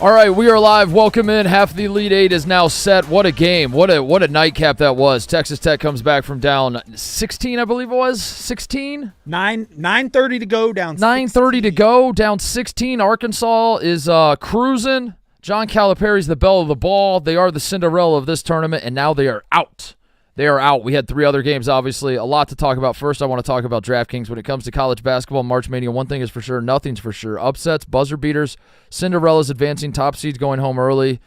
All right, we are live. Welcome in. Half the Elite Eight is now set. What a game. What a nightcap that was. Texas Tech comes back from down 16, I believe it was. 16? 9:30 to go, down 9:30 to go, down 16. Arkansas is cruising. John Calipari's the belle of the ball. They are the Cinderella of this tournament, and now they are out. They are out. We had 3 other games, obviously. A lot to talk about. First, I want to talk about DraftKings. When it comes to college basketball, March Mania, one thing is for sure, nothing's for sure. Upsets, buzzer beaters, Cinderellas advancing, top seeds going home early.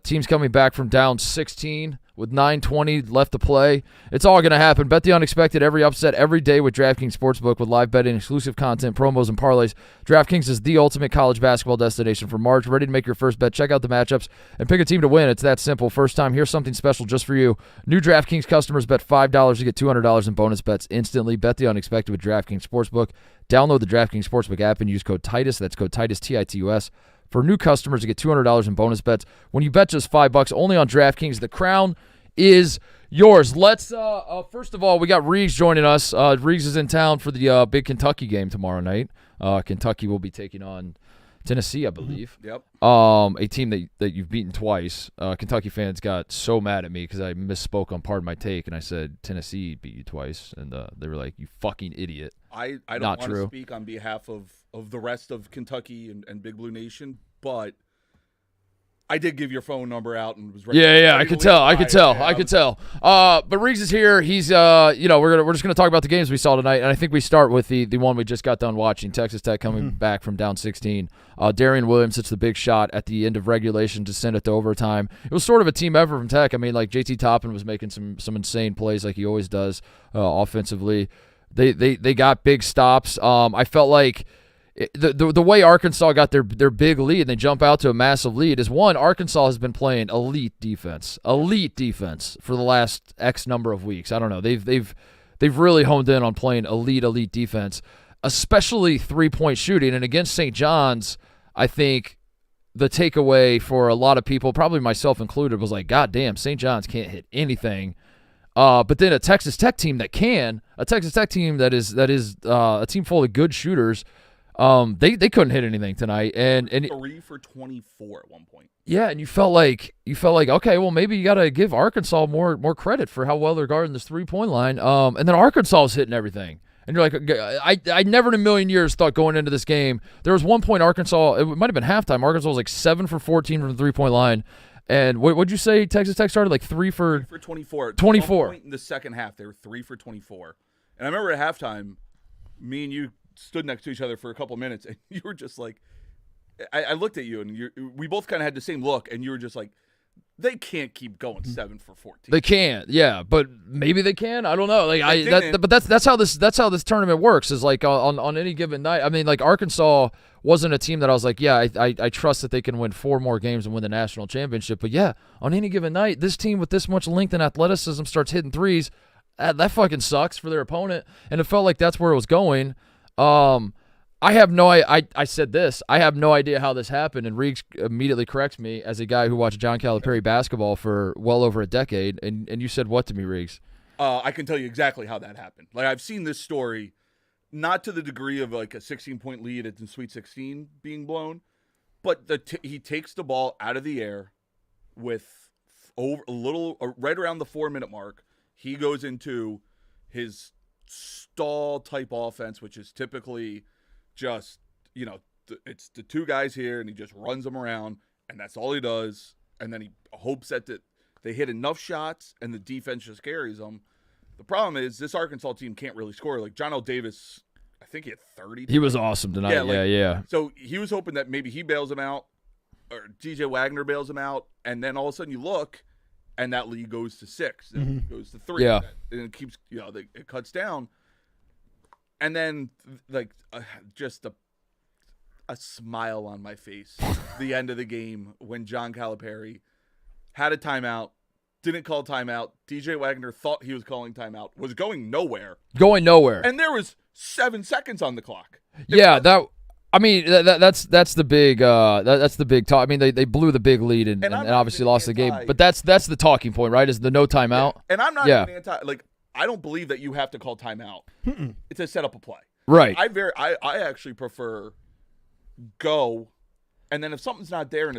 Teams coming back from down 16 with 9:20 left to play. It's all going to happen. Bet the unexpected every upset every day with DraftKings Sportsbook with live betting, exclusive content, promos, and parlays. DraftKings is the ultimate college basketball destination for March. Ready to make your first bet? Check out the matchups and pick a team to win. It's that simple. First time, here's something special just for you. New DraftKings customers bet $5 to get $200 in bonus bets instantly. Bet the unexpected with DraftKings Sportsbook. Download the DraftKings Sportsbook app and use code TITUS. That's code TITUS, TITUS. For new customers to get $200 in bonus bets when you bet just $5 only on DraftKings. The crown is yours. Let's first of all, we got Reeves joining us. Reeves is in town for the big Kentucky game tomorrow night. Kentucky will be taking on Tennessee, I believe. Yep. A team that you've beaten twice. Kentucky fans got so mad at me because I misspoke on Pardon My Take, and I said Tennessee beat you twice, and they were like, "You fucking idiot." I don't want to speak on behalf of the rest of Kentucky and Big Blue Nation, but I did give your phone number out and was ready. Yeah, I could tell. But Riggs is here. He's we're just gonna talk about the games we saw tonight, and I think we start with the one we just got done watching. Texas Tech coming back from down 16. Darian Williams hits the big shot at the end of regulation to send it to overtime. It was sort of a team effort from Tech. I mean, like JT Toppin was making some insane plays like he always does offensively. They got big stops. I felt like the way Arkansas got their big lead and they jump out to a massive lead is, one, Arkansas has been playing elite defense for the last X number of weeks. I don't know. They've really honed in on playing elite defense, especially 3-point shooting. And against St. John's, I think the takeaway for a lot of people, probably myself included, was like, God damn, St. John's can't hit anything. But then a Texas Tech team that can, a Texas Tech team that is a team full of good shooters. They couldn't hit anything tonight, and 3 for 24 at one point. Yeah, and you felt like okay, well maybe you got to give Arkansas more credit for how well they're guarding this 3-point line. And then Arkansas was hitting everything, and you're like, I never in a million years thought going into this game there was one point Arkansas, it might have been halftime. Arkansas was like 7 for 14 from the 3-point line, and what'd you say? Texas Tech started like 3 for 24. 24 At one point in the second half, they were 3 for 24, and I remember at halftime, me and you stood next to each other for a couple minutes, and you were just like, I looked at you, and we both kind of had the same look, and you were just like, they can't keep going 7 for 14. They can't, yeah, but maybe they can. I don't know. But that's how this tournament works. Is like on any given night. I mean, like Arkansas wasn't a team that I was like, yeah, I trust that they can win 4 more games and win the national championship. But yeah, on any given night, this team with this much length and athleticism starts hitting threes. That fucking sucks for their opponent, and it felt like that's where it was going. I said this. I have no idea how this happened, and Reeks immediately corrects me as a guy who watched John Calipari basketball for well over a decade. And you said what to me, Reeks? I can tell you exactly how that happened. Like, I've seen this story, not to the degree of like a 16-point lead at the Sweet 16 being blown, but he takes the ball out of the air with right around the 4-minute mark. He goes into his stall type offense, which is typically just, it's the 2 guys here, and he just runs them around, and that's all he does. And then he hopes that they hit enough shots and the defense just carries them. The problem is this Arkansas team can't really score. Like John L. Davis, I think he had 30. He was awesome tonight. Yeah. So he was hoping that maybe he bails him out, or DJ Wagner bails him out, and then all of a sudden you look, and that lead goes to 6, and it goes to 3, yeah, and it keeps, it cuts down, and then just a smile on my face. The end of the game when John Calipari had a timeout, didn't call timeout. DJ Wagner thought he was calling timeout, was going nowhere, and there was 7 seconds on the clock. That's the big that's the big talk. I mean, they blew the big lead and obviously lost the game. But that's the talking point, right? Is the no timeout. Yeah. And I'm not even anti. Like, I don't believe that you have to call timeout. To set up a play. Right. I actually prefer go And then if something's not there in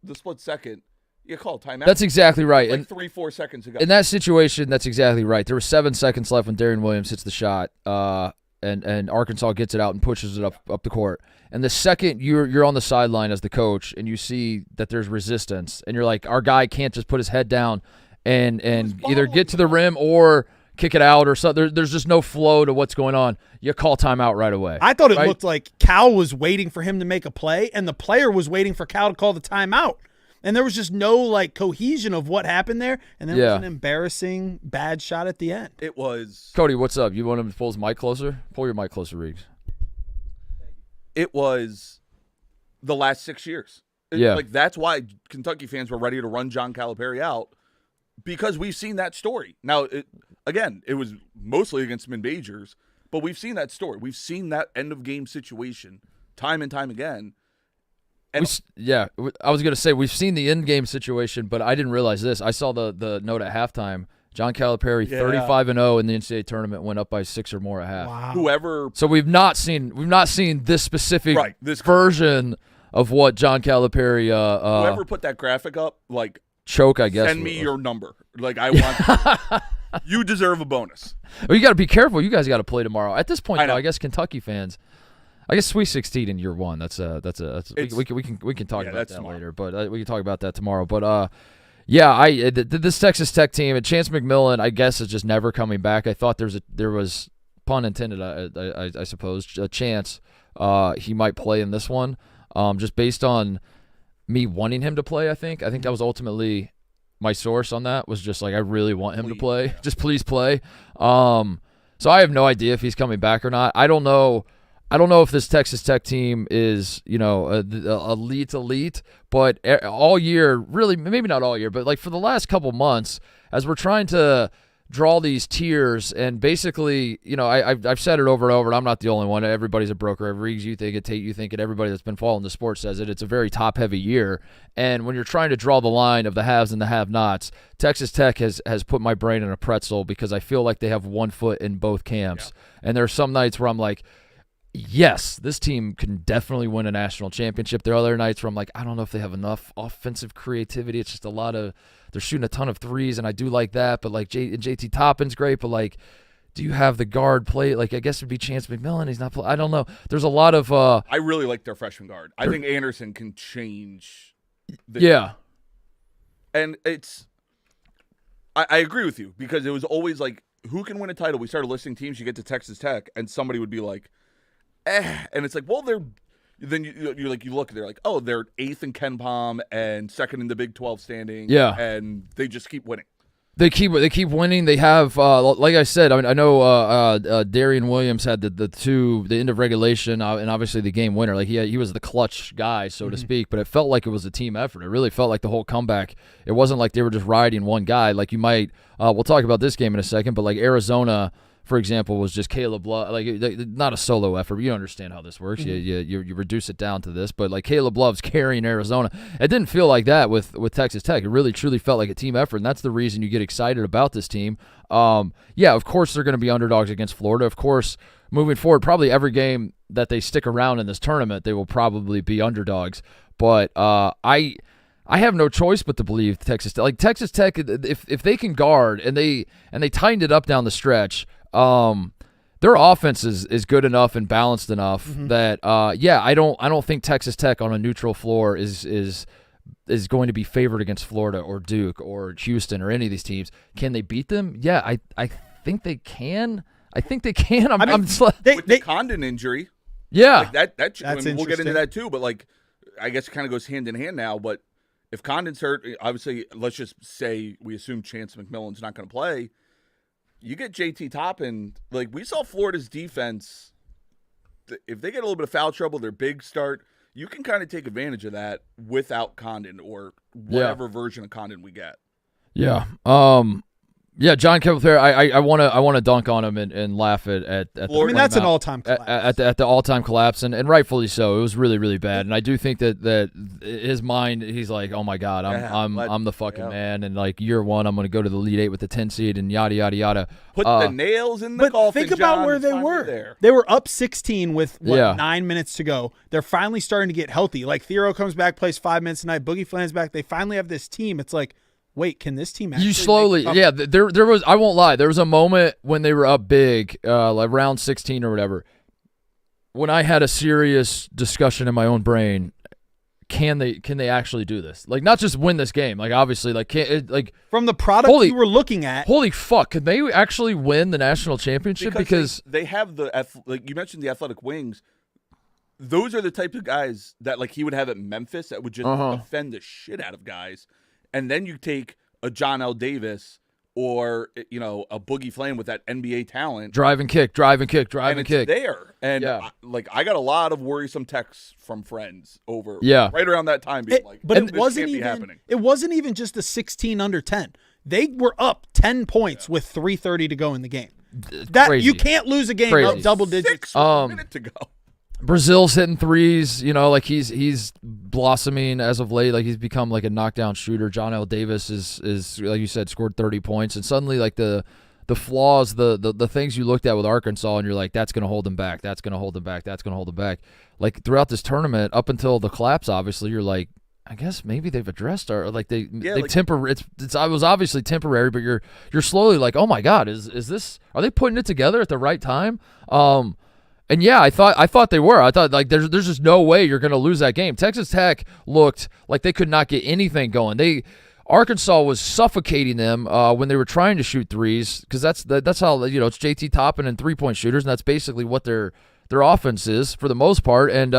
the split second, you call timeout. That's exactly right. Like and 3-4 seconds ago. in that situation, that's exactly right. There were 7 seconds left when Darian Williams hits the shot, and Arkansas gets it out and pushes it up the court. And the second you're on the sideline as the coach and you see that there's resistance, and you're like, our guy can't just put his head down and either get to the rim or kick it out or something. There's just no flow to what's going on. You call timeout right away. I thought it looked like Cal was waiting for him to make a play, and the player was waiting for Cal to call the timeout. And there was just no cohesion of what happened there. And then it was an embarrassing bad shot at the end. It was. Cody, what's up? You want him to pull his mic closer? Pull your mic closer, Reeves. It was the last 6 years. That's why Kentucky fans were ready to run John Calipari out, because we've seen that story. Now, it was mostly against mid-majors, but we've seen that story. We've seen that end-of-game situation time and time again. And I was going to say we've seen the in-game situation, but I didn't realize this. I saw the note at halftime. John Calipari, 35-0 in the NCAA tournament, went up by 6 or more at half. Wow. So we've not seen this specific version of what John Calipari. Whoever put that graphic up, choke, I guess. Send me your number. I want. You deserve a bonus. Well, you got to be careful. You guys got to play tomorrow. At this point, I guess Kentucky fans. I guess Sweet 16 in year 1. That's we can talk about that tomorrow. later, but we can talk about that tomorrow. But this Texas Tech team and Chance McMillan, I guess, is just never coming back. I thought there was pun intended, I suppose, a chance he might play in this one, just based on me wanting him to play. I think that was ultimately my source on that, was just I really want him to play. Just please play. So I have no idea if he's coming back or not. I don't know if this Texas Tech team is, elite, but all year, really, maybe not all year, but for the last couple months, as we're trying to draw these tiers, and basically, I've said it over and over, and I'm not the only one. Everybody's a broker. Reeves, you think it, Tate, you think it. Everybody that's been following the sport says it. It's a very top-heavy year, and when you're trying to draw the line of the haves and the have-nots, Texas Tech has put my brain in a pretzel, because I feel like they have one foot in both camps, and there are some nights where I'm like, yes, this team can definitely win a national championship. There are other nights where I'm like, I don't know if they have enough offensive creativity. It's just they're shooting a ton of threes, and I do like that. But JT Toppin's great, but do you have the guard play? I guess it'd be Chance McMillan. He's not I don't know. There's a lot of. I really like their freshman guard. I think Anderson can change. And I agree with you, because it was always who can win a title? We started listing teams. You get to Texas Tech, and somebody would be like, and it's then you look, they're they're 8th in Ken Pom and 2nd in the Big 12 standing, and they just keep winning. They keep winning. They have, like I said, I know Darian Williams had the end of regulation and obviously the game winner. He was the clutch guy, so to speak. But it felt like it was a team effort. It really felt like the whole comeback. It wasn't like they were just riding one guy. You might, we'll talk about this game in a second. But Arizona, for example, was just Caleb Love, not a solo effort. You understand how this works. You reduce it down to this, but Caleb Love's carrying Arizona. It didn't feel like that with Texas Tech. It really truly felt like a team effort, and that's the reason you get excited about this team. Of course they're going to be underdogs against Florida. Of course, moving forward, probably every game that they stick around in this tournament, they will probably be underdogs. But I have no choice but to believe Texas Tech. Texas Tech, if they can guard and they tightened it up down the stretch. Their offense is good enough and balanced enough that I don't think Texas Tech on a neutral floor is going to be favored against Florida or Duke or Houston or any of these teams. Can they beat them? Yeah, I think they can. With the Condon injury. Yeah, that's we'll get into that too. But I guess it kind of goes hand in hand now. But if Condon's hurt, obviously, let's just say we assume Chance McMillan's not going to play. You get JT Toppin, we saw Florida's defense, if they get a little bit of foul trouble, their big start, you can kind of take advantage of that without Condon or whatever version of Condon we get. Yeah. Yeah, John Calipari. I want to dunk on him and laugh at the I mean, that's an all-time collapse. at the all-time collapse, and rightfully so. It was really, really bad, and I do think that his mind, he's like, oh my God, I'm the fucking man, and like year one, I'm going to go to the Elite Eight with the 10 seed and yada yada yada. Put the nails in the but coffin. Think about John, where they were. there. They were up 16 with 9 minutes to go. They're finally starting to get healthy. Like Thero comes back, plays 5 minutes tonight. Boogie Flan's back. They finally have this team. It's like, wait, can this team actually? You slowly, there was. I won't lie. There was a moment when they were up big, like round 16 or whatever, when I had a serious discussion in my own brain. Can they actually do this? Like, not just win this game. Like, obviously, like, from the product you were looking at. Holy fuck! Can they actually win the national championship? Because they have like you mentioned, the athletic wings. Those are the type of guys that like he would have at Memphis that would just offend the shit out of guys. And then you take a John L. Davis or, a Boogie Flame with that NBA talent. Drive and kick. And it's there. And, I got a lot of worrisome texts from friends over right around that time. Being It wasn't even just a 16 under 10. They were up 10 points with 3:30 to go in the game. Crazy. You can't lose a game up double digits. 6 with a minute to go. Brazil's hitting threes, like he's blossoming as of late. Like he's become like a knockdown shooter. John L. Davis is like you said, scored 30 points, and suddenly like the flaws, the things you looked at with Arkansas, and you're like, that's gonna hold them back. That's gonna hold them back. That's gonna hold them back. Like throughout this tournament, up until the collapse, obviously, you're like, I guess maybe they've addressed or like they've it was obviously temporary, but you're slowly like, oh my God, is this? Are they putting it together at the right time? And yeah, I thought they were. I thought like there's just no way you're going to lose that game. Texas Tech looked like they could not get anything going. Arkansas was suffocating them when they were trying to shoot threes, because that's how it's JT Toppin and 3-point shooters, and that's basically what their offense is for the most part. And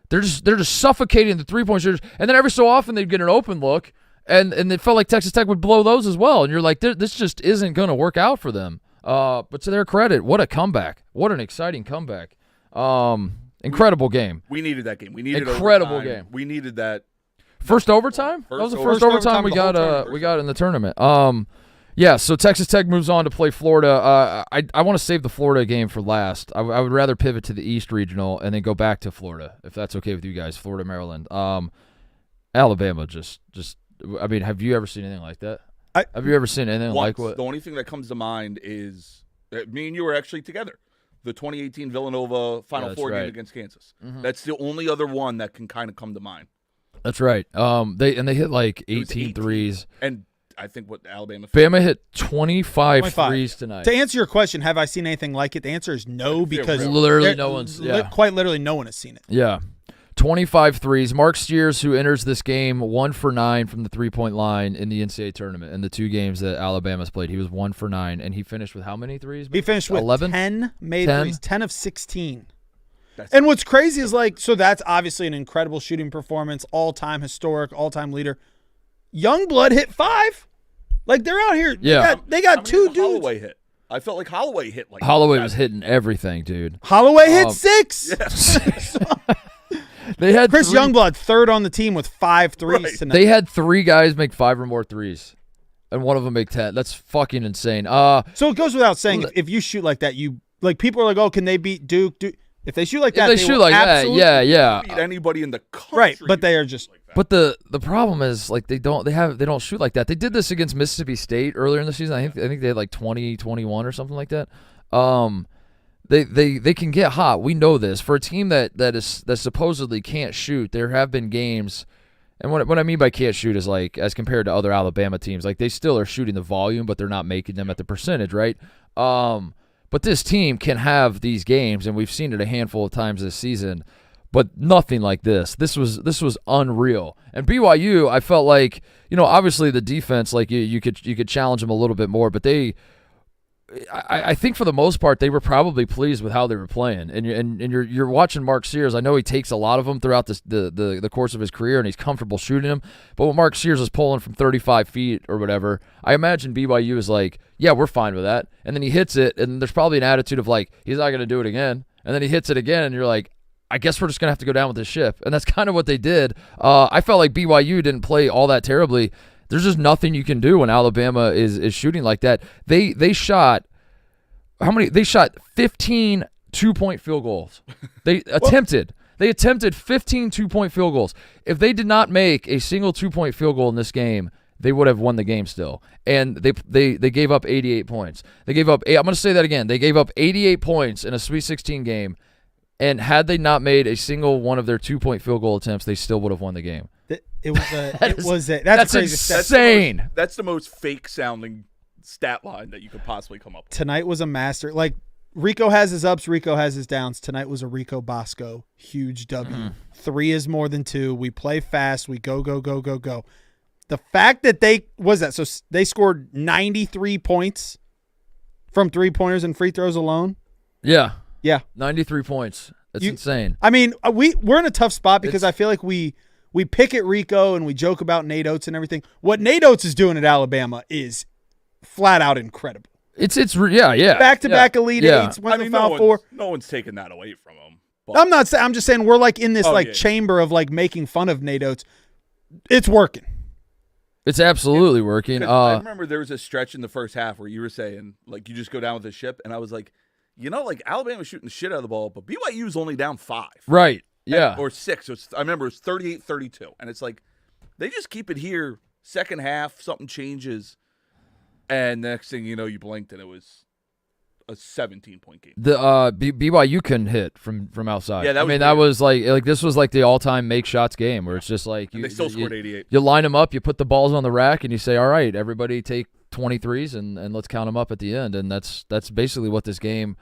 they're just suffocating the 3-point shooters. And then every so often they'd get an open look, and it felt like Texas Tech would blow those as well. And you're like, this just isn't going to work out for them. But to their credit, what a comeback. What an exciting comeback. Incredible game. We needed that game. We needed incredible overtime. game. We needed that. First overtime? That was the first overtime we got in the tournament. Yeah, so Texas Tech moves on to play Florida. I want to save the Florida game for last. I would rather pivot to the East Regional and then go back to Florida, if that's okay with you guys, Florida, Maryland. Alabama just I mean, have you ever seen anything like that? Have you ever seen anything like what? The only thing that comes to mind is me and you were actually together. The 2018 Villanova Final Four game against Kansas. Mm-hmm. That's the only other one that can kind of come to mind. That's right. They hit like 18 threes. And I think what Alabama hit 25 threes tonight. To answer your question, have I seen anything like it? The answer is no, because literally no one's quite literally no one has seen it. Yeah. 25 threes. Mark Steers, who enters this game 1 for 9 from the 3-point line in the NCAA tournament in the 2 games that Alabama's played. He was 1 for 9, and he finished with how many threes? He finished with 11? 10 made threes, 10 of 16. And what's crazy is so that's obviously an incredible shooting performance, all-time historic, all-time leader. Youngblood hit 5. Like, they're out here. Yeah. They got 2 dudes. Holloway hit. I felt like Holloway hit like Holloway was hitting everything, dude. Holloway hit 6. Yeah. They had Chris Youngblood, third on the team with 5 threes tonight. They had 3 guys make 5 or more threes, and one of them make 10. That's fucking insane. So it goes without saying, if you shoot like that, people are like, oh, can they beat Duke? If they shoot like that, yeah. Beat anybody in the country. Right, but they are just. But the problem is like they don't shoot like that. They did this against Mississippi State earlier in the season. I think they had like 20, 21 or something like that. They can get hot. We know this. For a team that supposedly can't shoot, there have been games, and what I mean by can't shoot is like as compared to other Alabama teams, like they still are shooting the volume, but they're not making them at the percentage, right? But this team can have these games, and we've seen it a handful of times this season, but nothing like this. This was unreal. And BYU, I felt like, obviously the defense, like you could challenge them a little bit more, but I think for the most part they were probably pleased with how they were playing. And you're watching Mark Sears. I know he takes a lot of them throughout the course of his career, and he's comfortable shooting them. But when Mark Sears is pulling from 35 feet or whatever, I imagine BYU is like, yeah, we're fine with that. And then he hits it, and there's probably an attitude of like, he's not going to do it again. And then he hits it again, and you're like, I guess we're just going to have to go down with this ship. And that's kind of what they did. I felt like BYU didn't play all that terribly. There's just nothing you can do when Alabama is shooting like that. They shot how many? They shot 15 2-point field goals. They attempted 15 2-point field goals. If they did not make a single 2-point field goal in this game, they would have won the game still. And they gave up 88 points. They gave up. I'm going to say that again. They gave up 88 points in a Sweet 16 game. And had they not made a single one of their 2-point field goal attempts, they still would have won the game. That's insane. That's the most fake sounding stat line that you could possibly come up with. Tonight was a master. Like, Rico has his ups, Rico has his downs. Tonight was a Rico Bosco huge W. Mm-hmm. 3 is more than 2. We play fast. We go. The fact that so they scored 93 points from 3-pointers and free throws alone. Yeah. 93 points. That's insane. I mean, we're in a tough spot because I feel like we pick at Rico and we joke about Nate Oates and everything. What Nate Oates is doing at Alabama is flat out incredible. It's back-to-back Elite Eights. No one's taking that away from him. But. I'm not saying. I'm just saying we're like in this chamber of like making fun of Nate Oates. It's working. It's absolutely working. I remember there was a stretch in the first half where you were saying like you just go down with the ship, and I was like, like Alabama's shooting the shit out of the ball, but BYU's only down 5. Right. Yeah. Or 6. So I remember it was 38-32, and it's like they just keep it here. Second half, something changes. And the next thing you know, you blinked, and it was a 17-point game. The BYU couldn't hit from outside. Yeah, that was like this was like the all-time make shots game where it's just like they still scored 88. You line them up, you put the balls on the rack, and you say, "All right, everybody take 23s and let's count them up at the end." And that's basically what this game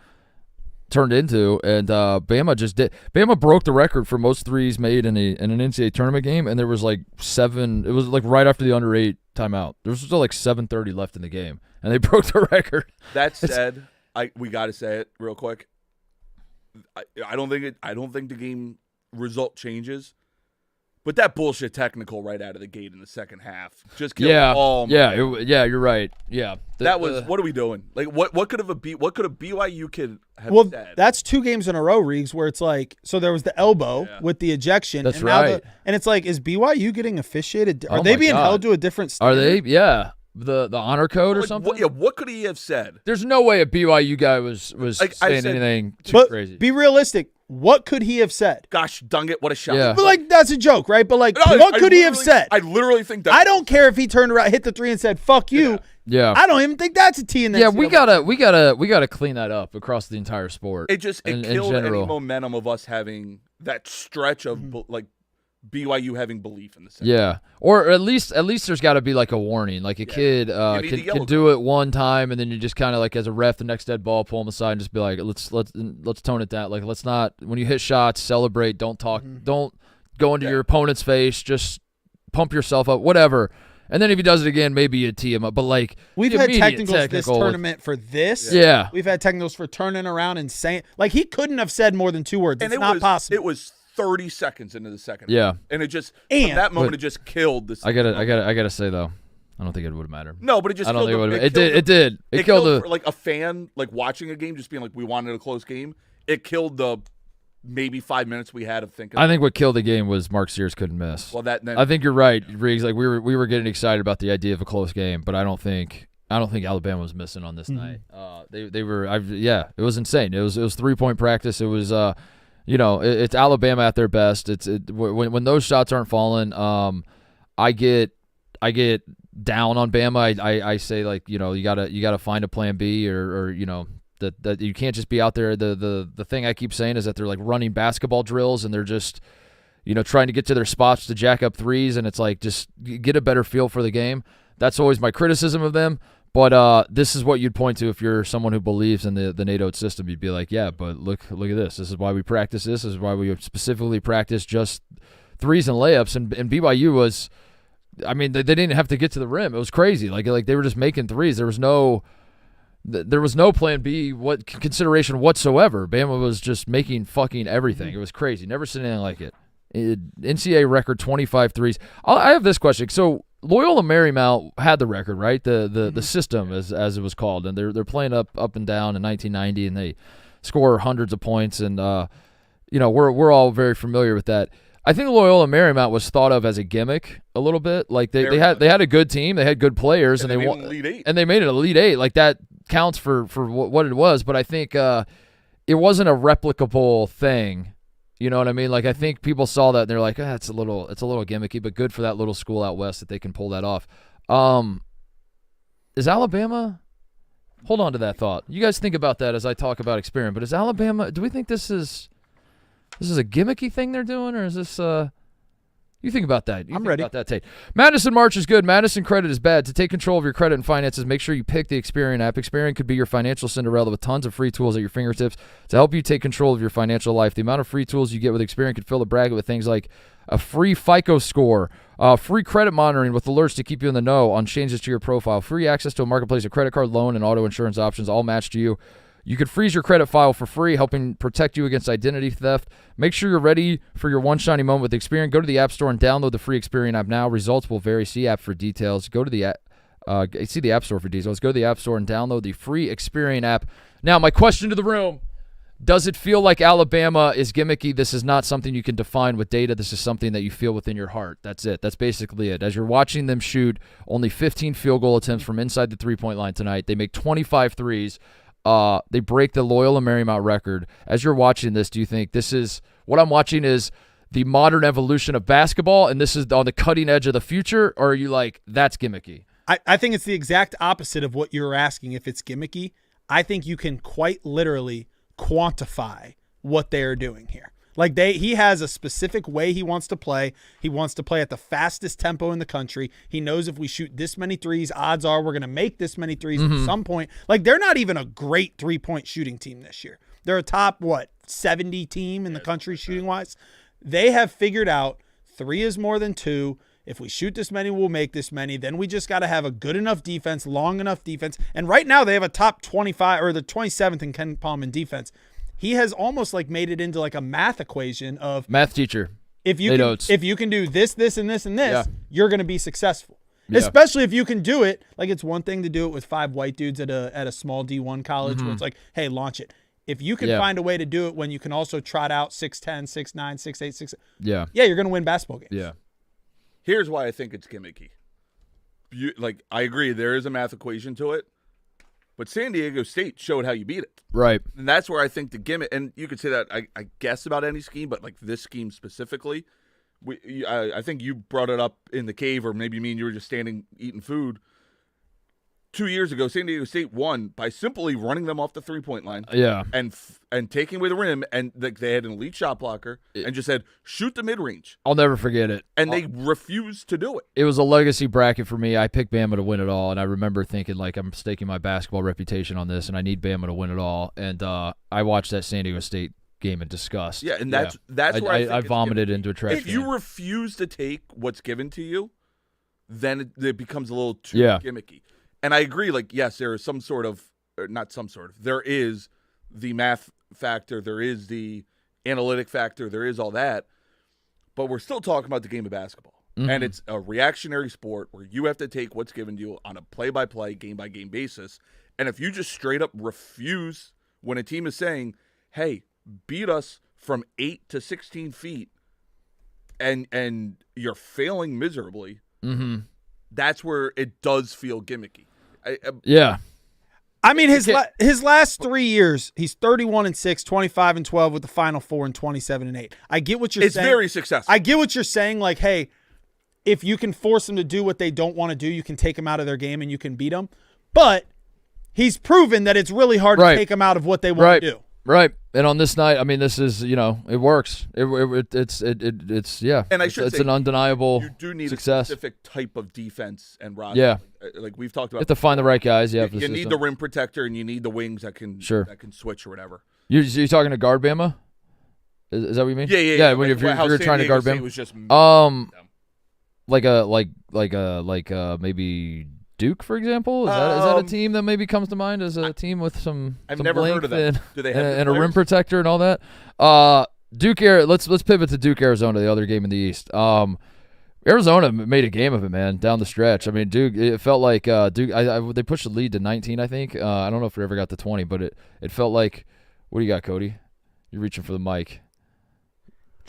turned into. And Bama broke the record for most threes made in an NCAA tournament game, and there was like 7. It was like right after the under 8 timeout. There was still like 7:30 left in the game, and they broke the record. That said, we got to say it real quick. I don't think the game result changes, but that bullshit technical right out of the gate in the second half just killed all. You're right. Yeah, that was what are we doing? Like what could a BYU kid have said? That's 2 games in a row, Reegs, where it's like there was the elbow with the ejection. That's and right. And it's like, is BYU getting officiated? Are they being held to a different standard? Are they? Yeah. The honor code or something? What could he have said? There's no way a BYU guy was saying anything too crazy. Be realistic. What could he have said? Gosh, dang it, what a shot. Yeah. But like that's a joke, right? But like what could he have said? I literally think that I don't care if he turned around, hit the 3 and said, "Fuck you." Yeah. I don't even think that's a T in that. Yeah, we gotta clean that up across the entire sport. It killed any momentum of us having that stretch of like BYU having belief in the system. Yeah, or at least there's got to be like a warning, like a kid can do it one time, and then you just kind of like as a ref, the next dead ball, pull him aside and just be like, let's tone it down. Like let's not, when you hit shots, celebrate. Don't talk. Don't go into your opponent's face. Just pump yourself up, whatever. And then if he does it again, maybe you tee him up. But like we've had technicals this tournament for this. Yeah, we've had technicals for turning around and saying like he couldn't have said more than 2 words. It's not possible. It was 30 seconds into the second. Yeah. And it just from that moment it just killed this. I gotta say though, I don't think it would have mattered. No, but it just I don't think it would have. It did. It killed like a fan like watching a game just being like we wanted a close game. It killed the maybe 5 minutes we had of thinking. I think what killed the game was Mark Sears couldn't miss. Well, I think you're right, Riggs. Like we were getting excited about the idea of a close game, but I don't think Alabama was missing on this night. They were. It was insane. It was 3-point practice. It was it's Alabama at their best. When those shots aren't falling, I get down on Bama. I say like you gotta find a plan B or that you can't just be out there. The thing I keep saying is that they're like running basketball drills and they're just trying to get to their spots to jack up threes, and it's like just get a better feel for the game. That's always my criticism of them. But this is what you'd point to if you're someone who believes in the Nate Oates system. You'd be like, yeah, but look at this. This is why we practice this. This is why we specifically practice just threes and layups. And BYU was, I mean, they didn't have to get to the rim. It was crazy. Like they were just making threes. There was no plan B, what consideration whatsoever. Bama was just making fucking everything. It was crazy. Never seen anything like it. NCAA record 25 threes. I have this question. So Loyola Marymount had the record, right? The system as it was called, and they're playing up and down in 1990, and they score hundreds of points, and we're all very familiar with that. I think Loyola Marymount was thought of as a gimmick a little bit. Like they had a good team, they had good players, and they won Elite Eight. And they made it Elite Eight. Like that counts for what it was. But I think it wasn't a replicable thing. You know what I mean? Like I think people saw that and they're like, it's a little gimmicky, but good for that little school out west that they can pull that off. Is Alabama? Hold on to that thought. You guys think about that as I talk about Experian. But is Alabama? Do we think this is a gimmicky thing they're doing, or is this? You think about that. I'm ready. About that, Tate. Madison March is good. Madison credit is bad. To take control of your credit and finances, make sure you pick the Experian app. Experian could be your financial Cinderella with tons of free tools at your fingertips to help you take control of your financial life. The amount of free tools you get with Experian could fill the bracket with things like a free FICO score, free credit monitoring with alerts to keep you in the know on changes to your profile, free access to a marketplace of credit card, loan, and auto insurance options, all matched to you. You could freeze your credit file for free, helping protect you against identity theft. Make sure you're ready for your one shiny moment with Experian. Go to the App Store and download the free Experian app now. Results will vary. See app for details. Go to the see the App Store for details. Go to the App Store and download the free Experian app. Now, my question to the room: does it feel like Alabama is gimmicky? This is not something you can define with data. This is something that you feel within your heart. That's it. That's basically it. As you're watching them shoot only 15 field goal attempts from inside the three-point line tonight, they make 25 threes. They break the Loyola Marymount record. As you're watching this, do you think this is what I'm watching is the modern evolution of basketball, and this is on the cutting edge of the future, or are you like, that's gimmicky? I think it's the exact opposite of what you're asking if it's gimmicky. I think you can quite literally quantify what they are doing here. Like he has a specific way he wants to play. He wants to play at the fastest tempo in the country. He knows if we shoot this many threes, odds are we're going to make this many threes at some point. Like they're not even a great 3-point shooting team this year. They're a top 70 team in the country shooting wise. They have figured out 3 is more than 2. If we shoot this many, we'll make this many. Then we just got to have a good enough defense, long enough defense. And right now they have a top 25 or the 27th in Ken Palm defense. He has almost like made it into like a math equation of math teacher. If you can do this, this, and this, and this, you're going to be successful. Yeah. Especially if you can do it. Like it's one thing to do it with 5 white dudes at a small D1 college where it's like, hey, launch it. If you can find a way to do it when you can also trot out 6'10", 6'9", 6'8", 6'. Yeah, you're going to win basketball games. Yeah. Here's why I think it's gimmicky. I agree, there is a math equation to it. But San Diego State showed how you beat it. Right. And that's where I think the gimmick, and you could say that, I guess, about any scheme, but like this scheme specifically, I think you brought it up in the cave, or maybe me and you were just standing eating food. 2 years ago, San Diego State won by simply running them off the three-point line. Yeah. And taking away the rim, and they had an elite shot blocker, and just said, shoot the mid-range. I'll never forget it. And they refused to do it. It was a legacy bracket for me. I picked Bama to win it all, and I remember thinking, like, I'm staking my basketball reputation on this, and I need Bama to win it all. And I watched that San Diego State game in disgust. Yeah, and that's where I vomited into a trash If you can. refuse to take what's given to you, then it becomes a little too gimmicky. And I agree, like, yes, there is some sort of, or not some sort of, there is the math factor, there is the analytic factor, there is all that, but we're still talking about the game of basketball. And it's a reactionary sport where you have to take what's given to you on a play-by-play, game-by-game basis. And if you just straight up refuse when a team is saying, hey, beat us from 8 to 16 feet, and you're failing miserably, that's where it does feel gimmicky. I mean, his last 3 years, he's 31-6, 25-12 with the Final Four and 27-8. I get what you're saying. It's very successful. I get what you're saying. Like, hey, if you can force them to do what they don't want to do, you can take them out of their game and you can beat them. But he's proven that it's really hard to take them out of what they want to do. Right. And on this night, I mean, this is, it works. It's And it's an undeniable you do need success. a specific type of defense and roster. Yeah. Like we've talked about. You have to find the right guys. You need the rim protector and you need the wings that can switch or whatever. You're talking to guard Bama? Is that what you mean? Yeah. When you're trying to guard Bama, was just like maybe Duke, for example. Is that a team that maybe comes to mind as a team with some? I've some never heard of them. and, Do they have and a rim protector and all that? Duke. Let's pivot to Duke, Arizona, the other game in the East. Arizona made a game of it, man, down the stretch. I mean, Duke. It felt like Duke. They pushed the lead to 19, I think. I don't know if it ever got to 20, but it felt like. What do you got, Cody? You're reaching for the mic.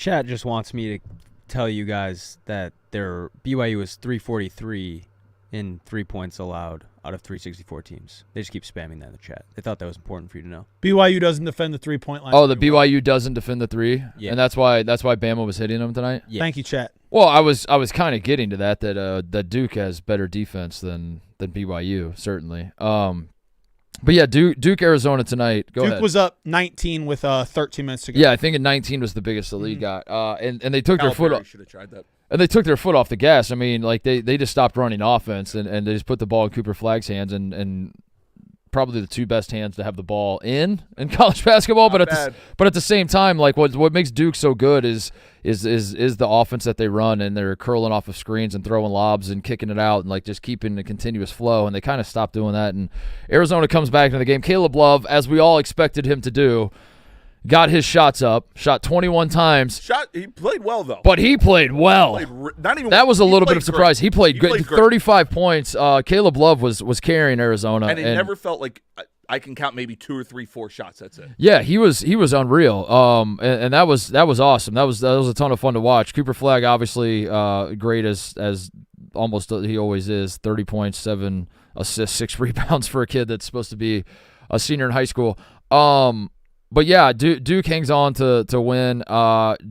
Chat just wants me to tell you guys that their BYU is 343 in 3 points allowed out of 364 teams. They just keep spamming that in the chat. They thought that was important for you to know. BYU doesn't defend the 3-point line. Oh, the BYU doesn't defend the three, Yeah. and that's why Bama was hitting them tonight. Yeah. Thank you, chat. Well, I was kind of getting to that Duke has better defense than BYU certainly. But yeah, Duke Arizona tonight. Go Duke ahead. was up 19 with 13 minutes to go. Yeah, I think in 19 was the biggest the league got. And they took their foot off. Should have tried that. And they took their foot off the gas. I mean, like they just stopped running offense and they just put the ball in Cooper Flagg's hands and probably the two best hands to have the ball in college basketball. But at the same time, like what makes Duke so good is the offense that they run, and they're curling off of screens and throwing lobs and kicking it out and like just keeping a continuous flow. And they kind of stopped doing that. And Arizona comes back into the game. Caleb Love, as we all expected him to do, got his shots up, shot 21 times. He played well though. But he played well. That was a little bit of a surprise. He played good. 35 points. Caleb Love was carrying Arizona, and it never felt like I can count maybe 2 or 3, 4 shots. That's it. Yeah, he was unreal. And that was awesome. That was a ton of fun to watch. Cooper Flagg obviously great as almost he always is. 30 points, 7 assists, 6 rebounds for a kid that's supposed to be a senior in high school. But yeah, Duke hangs on to win,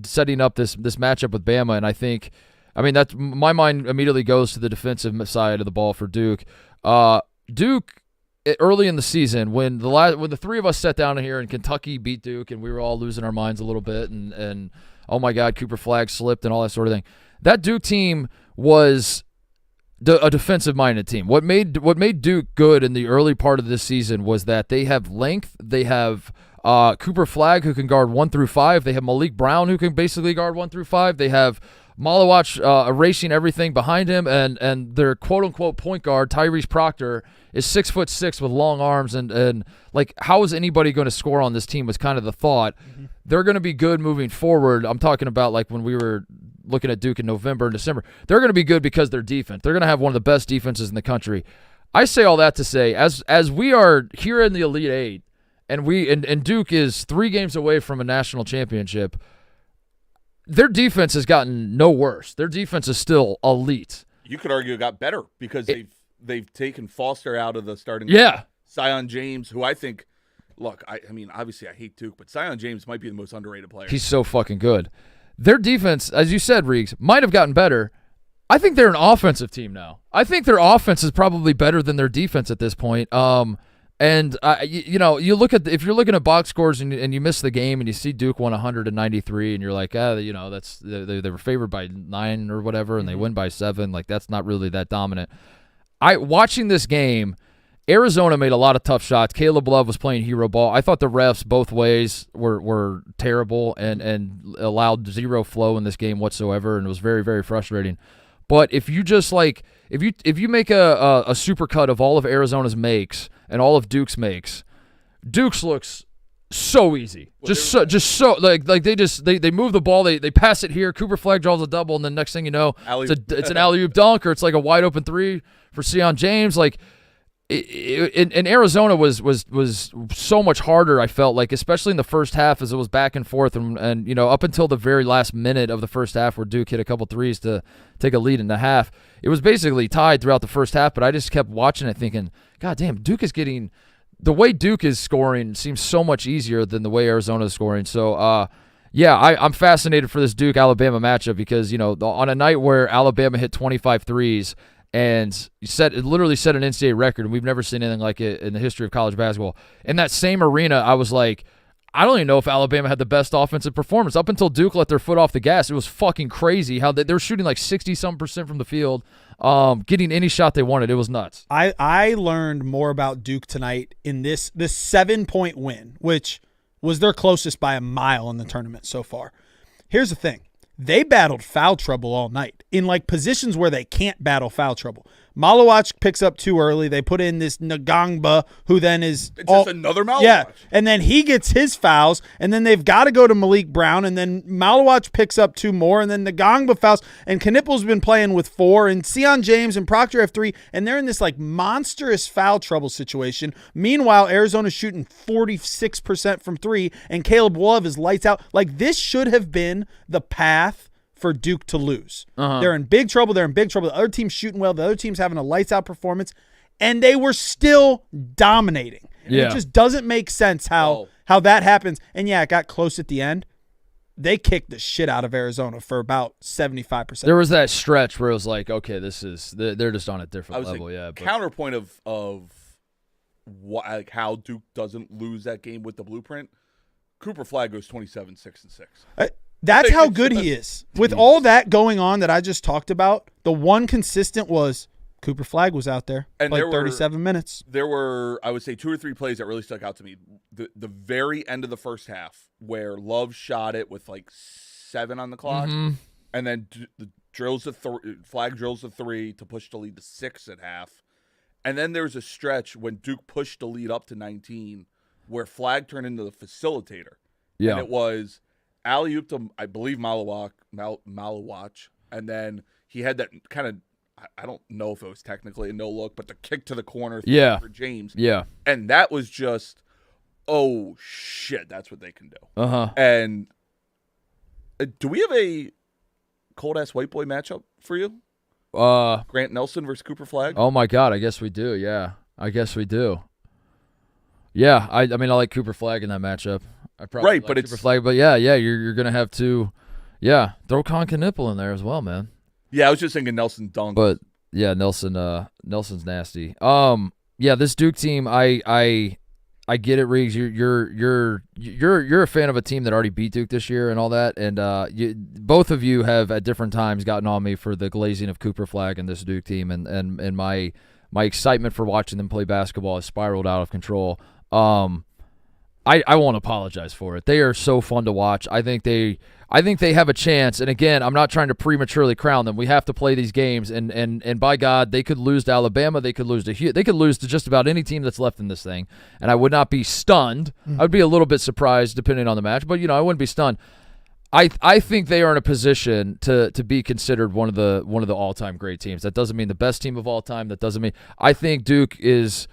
setting up this matchup with Bama, and I think, that's my mind immediately goes to the defensive side of the ball for Duke. Duke early in the season when the three of us sat down here and Kentucky beat Duke and we were all losing our minds a little bit and oh my God, Cooper Flagg slipped and all that sort of thing. That Duke team was a defensive-minded team. What made Duke good in the early part of this season was that they have length, they have Cooper Flagg, who can guard 1 through 5. They have Malik Brown, who can basically guard 1 through 5. They have Malawach erasing everything behind him, and their quote-unquote point guard, Tyrese Proctor, is 6'6" with long arms, and like, how is anybody going to score on this team was kind of the thought. Mm-hmm. They're going to be good moving forward. I'm talking about like when we were looking at Duke in November and December. They're going to be good because their defense. They're going to have one of the best defenses in the country. I say all that to say, as we are here in the Elite Eight, and Duke is 3 games away from a national championship, their defense has gotten no worse. Their defense is still elite. You could argue it got better because they've taken Foster out of the starting. Yeah. Zion James, who I think, look, I mean, obviously I hate Duke, but Zion James might be the most underrated player. He's so fucking good. Their defense, as you said, Reegs, might have gotten better. I think they're an offensive team now. I think their offense is probably better than their defense at this point. And you look at if you're looking at box scores and you miss the game and you see Duke won 193 and you're like, that's they were favored by 9 or whatever and they win by 7. Like, that's not really that dominant. Watching this game, Arizona made a lot of tough shots. Caleb Love was playing hero ball. I thought the refs both ways were terrible and allowed zero flow in this game whatsoever, and it was very, very frustrating. But if you just if you make a supercut of all of Arizona's makes and all of Duke's makes, Duke's looks so easy. Well, they move the ball, they pass it here, Cooper Flagg draws a double, and then next thing you know, it's an alley-oop dunk, or it's like a wide open 3 for Zion James. Like, in Arizona was so much harder, I felt like, especially in the first half as it was back and forth and up until the very last minute of the first half where Duke hit a couple threes to take a lead in the half. It was basically tied throughout the first half, but I just kept watching it thinking, God damn, the way Duke is scoring seems so much easier than the way Arizona is scoring. So, I'm fascinated for this Duke-Alabama matchup because, on a night where Alabama hit 25 threes and literally set an NCAA record, and we've never seen anything like it in the history of college basketball. In that same arena, I was like, I don't even know if Alabama had the best offensive performance. Up until Duke let their foot off the gas, it was fucking crazy how they were shooting like 60-some% from the field, getting any shot they wanted. It was nuts. I learned more about Duke tonight in this 7-point win, which was their closest by a mile in the tournament so far. Here's the thing. They battled foul trouble all night in like positions where they can't battle foul trouble. Malawach picks up too early. They put in this Ngangba, who then is It's just another Malawach. Yeah, and then he gets his fouls, and then they've got to go to Malik Brown, and then Malawach picks up 2 more, and then Ngangba fouls, and Knippel's been playing with 4, and Sion James and Proctor have 3, and they're in this like monstrous foul trouble situation. Meanwhile, Arizona's shooting 46% from 3, and Caleb Love is lights out. Like, this should have been the path for Duke to lose. They're in big trouble. The other team's shooting well. The other team's having a lights out performance, and they were still dominating. And it just doesn't make sense how that happens. And yeah, it got close at the end. They kicked the shit out of Arizona for about 75%. There was that stretch where it was like, okay, they're just on a different level. Yeah. Counterpoint of what, like how Duke doesn't lose that game with the blueprint. Cooper Flagg goes 27-6-6. That's how good he is. With all that going on that I just talked about, the one consistent was Cooper Flagg was out there, and played 37 minutes. There were, I would say, 2 or 3 plays that really stuck out to me. The very end of the first half where Love shot it with like 7 on the clock, and then Flagg drills the 3 to push the lead to 6 at half. And then there was a stretch when Duke pushed the lead up to 19 where Flagg turned into the facilitator. Yeah. And it was alley-oop to, I believe, Malawach, and then he had that kind of, I don't know if it was technically a no-look, but the kick to the corner for James. Yeah. And that was just, oh, shit, that's what they can do. Uh-huh. And do we have a cold-ass white boy matchup for you? Grant Nelson versus Cooper Flagg? Oh, my God, I guess we do, yeah. I guess we do. Yeah, I mean, I like Cooper Flagg in that matchup. I probably right, like but Cooper it's Flagg, but you're gonna have to, throw Con Knippel in there as well, man. Yeah, I was just thinking Nelson dunk. But yeah, Nelson's nasty. This Duke team, I get it, Riggs. You're a fan of a team that already beat Duke this year and all that, and both of you have at different times gotten on me for the glazing of Cooper Flagg and this Duke team, and my excitement for watching them play basketball has spiraled out of control. I won't apologize for it. They are so fun to watch. I think they have a chance. And again, I'm not trying to prematurely crown them. We have to play these games, and by God, they could lose to Alabama. They could lose to They could lose to just about any team that's left in this thing. And I would not be stunned. I would be a little bit surprised depending on the match, but I wouldn't be stunned. I think they are in a position to be considered one of the all-time great teams. That doesn't mean the best team of all time. That doesn't mean I think Duke is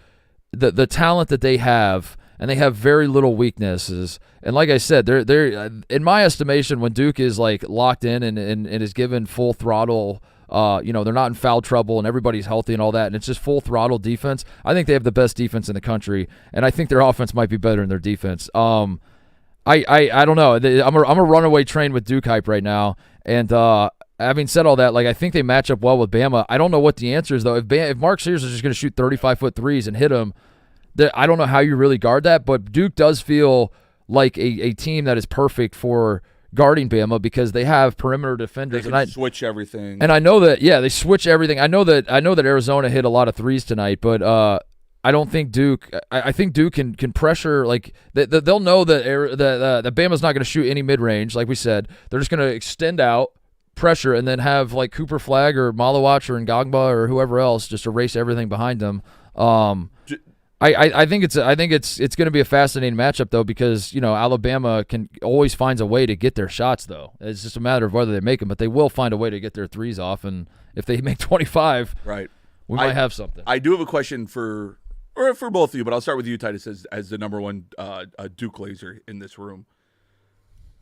the talent that they have. And they have very little weaknesses. And like I said, they're in my estimation, when Duke is like locked in and is given full throttle, they're not in foul trouble and everybody's healthy and all that, and it's just full throttle defense. I think they have the best defense in the country, and I think their offense might be better than their defense. I don't know. I'm a runaway train with Duke hype right now, and having said all that, like I think they match up well with Bama. I don't know what the answer is though. If Mark Sears is just going to shoot 35-foot threes and hit them, I don't know how you really guard that, but Duke does feel like a team that is perfect for guarding Bama because they have perimeter defenders. They can switch everything. And I know that, they switch everything. I know that Arizona hit a lot of threes tonight, but I don't think Duke. I think Duke can pressure. Like they'll know that Bama's not going to shoot any mid range. Like we said, they're just going to extend out, pressure, and then have like Cooper Flagg or Malawach or Ngangba or whoever else just erase everything behind them. I think it's going to be a fascinating matchup though because Alabama always finds a way to get their shots though. It's just a matter of whether they make them, but they will find a way to get their threes off, and if they make 25, right, we might have something. I do have a question for both of you, but I'll start with you, Titus, as the number one Duke laser in this room.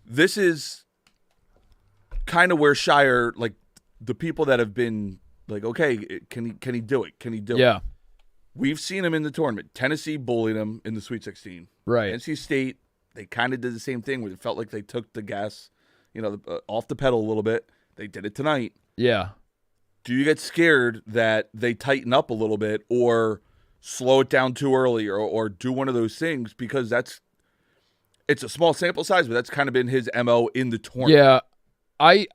This is kind of where Shire, like the people that have been like, okay, can he do it? Can he do it? Yeah. We've seen him in the tournament. Tennessee bullied him in the Sweet 16. Right. NC State, they kind of did the same thing where it felt like they took the gas, off the pedal a little bit. They did it tonight. Yeah. Do you get scared that they tighten up a little bit or slow it down too early or do one of those things? Because it's a small sample size, but that's kind of been his MO in the tournament. Yeah. I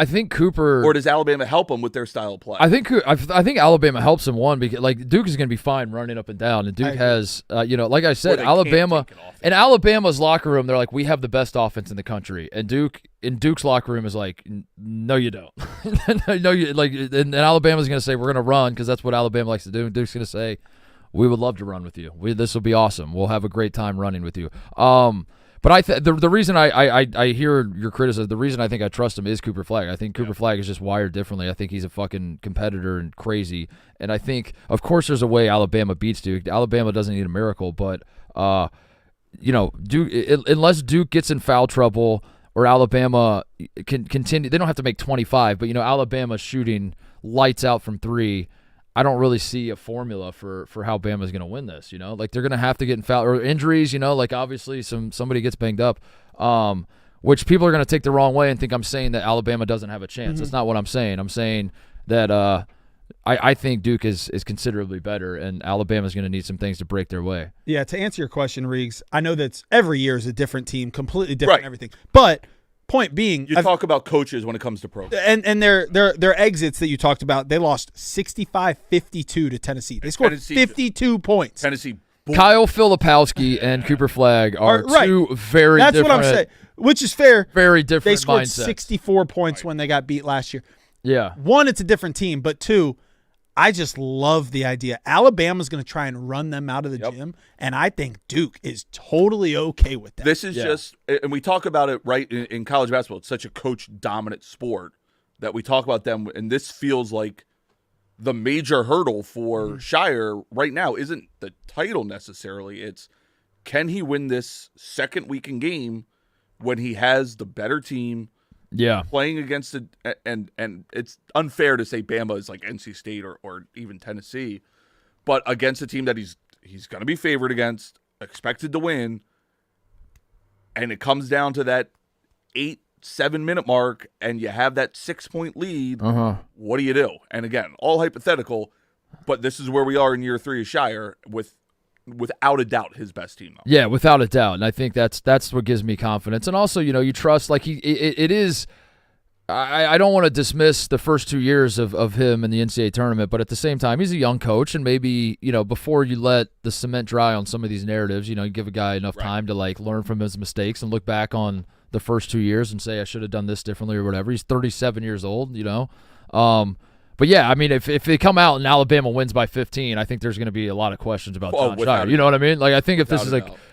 think Cooper, or does Alabama help them with their style of play? I think Alabama helps him because like Duke is going to be fine running up and down, and Duke has like I said, Alabama in Alabama's locker room, they're like, we have the best offense in the country, and Duke's locker room is like, no, you don't. No, you like, and Alabama's going to say we're going to run because that's what Alabama likes to do, and Duke's going to say we would love to run with you. This will be awesome. We'll have a great time running with you. But the reason I hear your criticism, the reason I think I trust him is Cooper Flagg. I think Cooper Flagg is just wired differently. I think he's a fucking competitor and crazy. And I think, of course, there's a way Alabama beats Duke. Alabama doesn't need a miracle, but Duke, unless Duke gets in foul trouble or Alabama can continue, they don't have to make 25. But Alabama shooting lights out from three. I don't really see a formula for how Bama's going to win this, Like they're going to have to get in foul or injuries, like obviously somebody gets banged up, which people are going to take the wrong way and think I'm saying that Alabama doesn't have a chance. That's not what I'm saying. I'm saying that I think Duke is considerably better, and Alabama's going to need some things to break their way. Yeah, to answer your question, Reegs, I know that every year is a different team, completely different everything. But point being, you talk about coaches when it comes to pro, and their exits that you talked about, they lost 65-52 to Tennessee. They scored 52 points. Tennessee. Kyle Filipowski and Cooper Flagg are two very That's different. That's what I'm saying, which is fair. Very different They scored mindsets. 64 points when they got beat last year. Yeah. One, it's a different team, but two, I just love the idea. Alabama's going to try and run them out of the gym, and I think Duke is totally okay with that. This is just, and we talk about it in college basketball. It's such a coach-dominant sport that we talk about them, and this feels like the major hurdle for Shire right now isn't the title necessarily. It's, can he win this second weekend game when he has the better team? Yeah, playing against it, and it's unfair to say Bama is like NC State or even Tennessee, but against a team that he's going to be favored against, expected to win, and it comes down to that 8-7 minute mark, and you have that 6-point lead. What do you do? And again, all hypothetical, but this is where we are in year 3 of Shire without a doubt his best team though. Yeah, without a doubt. And I think that's what gives me confidence. And also, you trust, like it is, I don't want to dismiss the first 2 years of him in the NCAA tournament, but at the same time, he's a young coach, and maybe, before you let the cement dry on some of these narratives, you give a guy enough time to like learn from his mistakes and look back on the first 2 years and say, I should have done this differently or whatever. He's 37 years old, But yeah, I mean, if they come out and Alabama wins by 15, I think there's going to be a lot of questions about John Shire. You know what I mean? Like, I think if this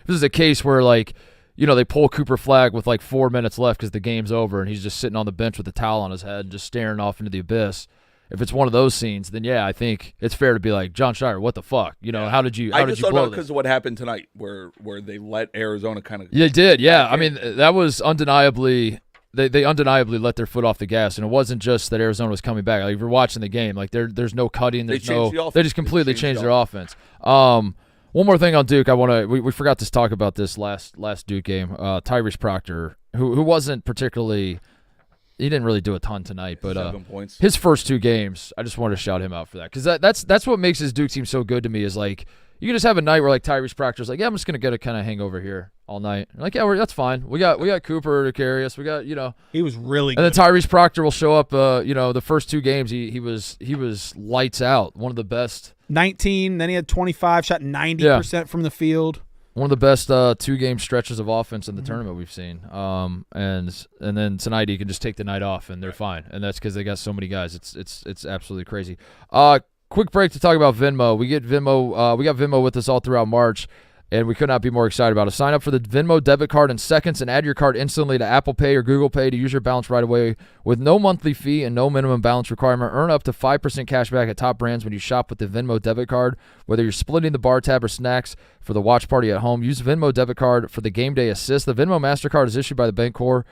is a case where like, they pull Cooper Flagg with like 4 minutes left because the game's over and he's just sitting on the bench with a towel on his head and just staring off into the abyss. If it's one of those scenes, then yeah, I think it's fair to be like, John Shire, what the fuck? How did you? How did you blow this? Because of what happened tonight, where they let Arizona kind of. Yeah, they did. Yeah, I mean, that was undeniably. They undeniably let their foot off the gas, and it wasn't just that Arizona was coming back. Like, if you're watching the game, like there's no cutting, they just completely changed their offense. One more thing on Duke, we forgot to talk about this last Duke game. Tyrese Proctor, who wasn't particularly, he didn't really do a ton tonight, but 7 points. His first 2 games, I just wanted to shout him out for that, because that's what makes his Duke team so good to me, is like, you can just have a night where like Tyrese Proctor's like, yeah, I'm just gonna get a kind of hangover here all night. And like, yeah, that's fine. We got Cooper to carry us. We got he was really good. And then Tyrese Proctor will show up. The first 2 games he was lights out. One of the best. 19. Then he had 25. Shot 90% from the field. One of the best 2-game stretches of offense in the tournament we've seen. And then tonight he can just take the night off and they're fine. And that's because they got so many guys. It's absolutely crazy. Quick break to talk about Venmo. We got Venmo with us all throughout March, and we could not be more excited about it. Sign up for the Venmo debit card in seconds and add your card instantly to Apple Pay or Google Pay to use your balance right away with no monthly fee and no minimum balance requirement. Earn up to 5% cash back at top brands when you shop with the Venmo debit card. Whether you're splitting the bar tab or snacks for the watch party at home, use Venmo debit card for the game day assist. The Venmo MasterCard is issued by the Bancorp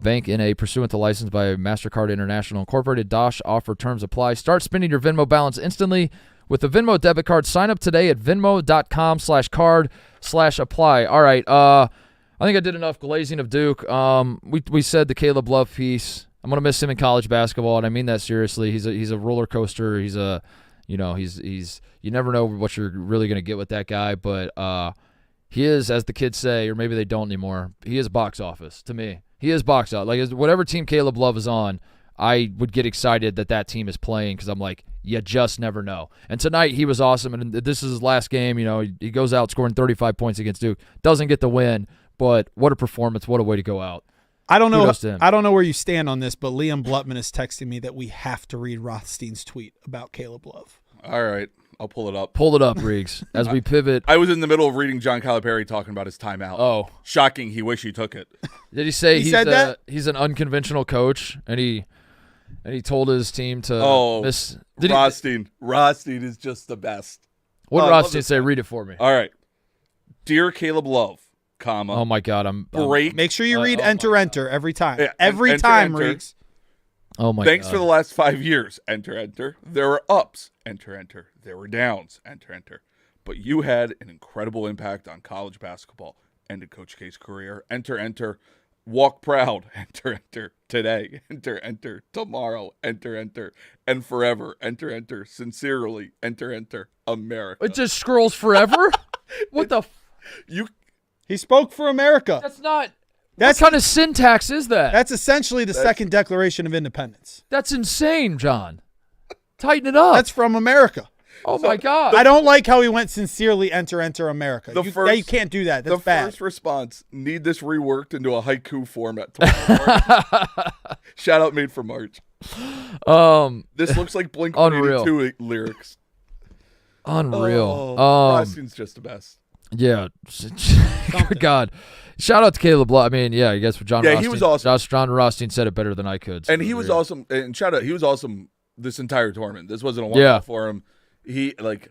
Bank in a pursuant to license by MasterCard International Incorporated. Dosh offer terms apply. Start spending your Venmo balance instantly with the Venmo debit card. Sign up today at venmo.com/card/apply. All right. I think I did enough glazing of Duke. We said the Caleb Love piece. I'm going to miss him in college basketball, and I mean that seriously. He's a roller coaster. He's you never know what you're really going to get with that guy, but he is, as the kids say, or maybe they don't anymore, he is box office to me. He is boxed out. Like whatever team Caleb Love is on, I would get excited that team is playing because I'm like, you just never know. And tonight he was awesome, and this is his last game. He goes out scoring 35 points against Duke. Doesn't get the win, but what a performance. What a way to go out. I don't know where you stand on this, but Liam Blutman is texting me that we have to read Rothstein's tweet about Caleb Love. All right. I'll pull it up. Pull it up, Riggs, as we pivot. I was in the middle of reading John Calipari talking about his timeout. Oh. Shocking. He wish he took it. Did he say said that? He's an unconventional coach, and he told his team to miss? Rothstein is just the best. What did Rothstein say? Read it for me. All right. Dear Caleb Love, comma. Oh, my God. Make sure you read enter every time. Yeah, every time, Riggs. Oh, my Thanks God. for the last 5 years. Enter. There were ups. Enter. There were downs. Enter. But you had an incredible impact on college basketball. Ended Coach K's career. Enter. Walk proud. Enter. Today. Enter. Tomorrow. Enter. And forever. Enter. Sincerely. Enter. America. It just scrolls forever? What the? He spoke for America. That's not. What kind of syntax is that? That's essentially the second Declaration of Independence. That's insane, John. Tighten it up. That's from America. Oh, my God. I don't like how he went sincerely enter America. You can't do that. That's bad. The first response, need this reworked into a haiku format. Shout out made for March. This looks like Blink-182 lyrics. Unreal. Rothstein's just the best. Yeah. Good God. Shout out to Caleb Love. I mean, yeah, I guess John Rothstein. He was awesome. John Rothstein said it better than I could. So and he was awesome. And shout out, he was awesome this entire tournament. This wasn't a one-off for him. Look,